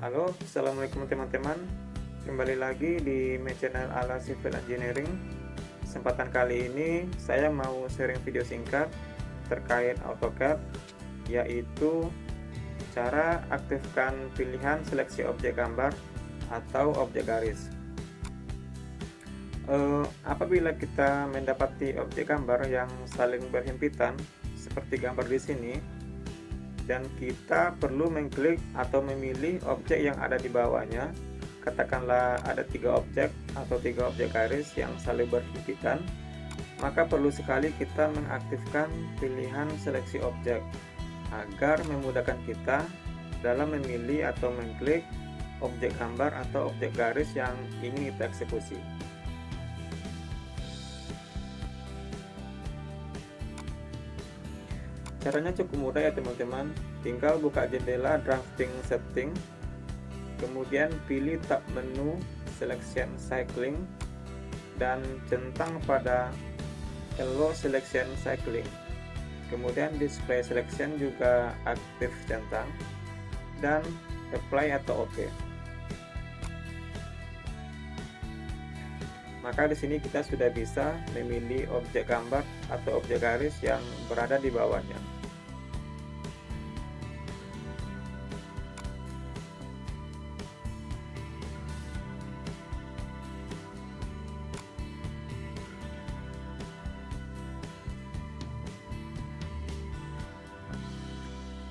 Halo, assalamualaikum teman-teman. Kembali lagi di channel ala Civil Engineering. Kesempatan kali ini saya mau sharing video singkat terkait AutoCAD, yaitu cara aktifkan pilihan seleksi objek gambar atau objek garis. Apabila kita mendapati objek gambar yang saling berhimpitan seperti gambar di sini, dan kita perlu mengklik atau memilih objek yang ada di bawahnya, katakanlah ada 3 objek atau 3 objek garis yang saling berhimpitan, maka perlu sekali kita mengaktifkan pilihan seleksi objek agar memudahkan kita dalam memilih atau mengklik objek gambar atau objek garis yang ingin kita eksekusi. Caranya cukup mudah ya teman-teman, tinggal buka jendela drafting setting, kemudian pilih tab menu selection cycling dan centang pada allow selection cycling, kemudian display selection juga aktif centang dan apply atau OK. Maka di sini kita sudah bisa memilih objek gambar atau objek garis yang berada di bawahnya.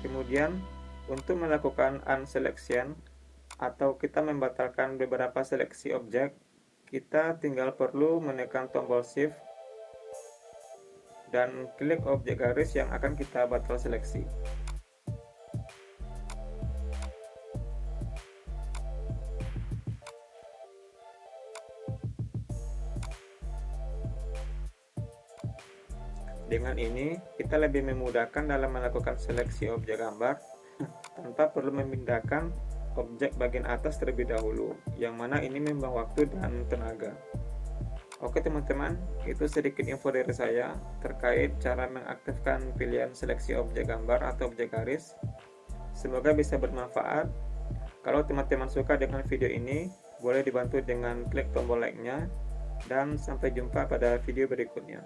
Kemudian untuk melakukan unselection atau kita membatalkan beberapa seleksi objek, kita tinggal perlu menekan tombol shift dan klik objek garis yang akan kita batal seleksi. Dengan ini kita lebih memudahkan dalam melakukan seleksi objek gambar tanpa perlu memindahkan objek bagian atas terlebih dahulu, yang mana ini membuang waktu dan tenaga. Oke teman-teman, itu sedikit info dari saya terkait cara mengaktifkan pilihan seleksi objek gambar atau objek garis. Semoga bisa bermanfaat. Kalau teman-teman suka dengan video ini, boleh dibantu dengan klik tombol like-nya, dan sampai jumpa pada video berikutnya.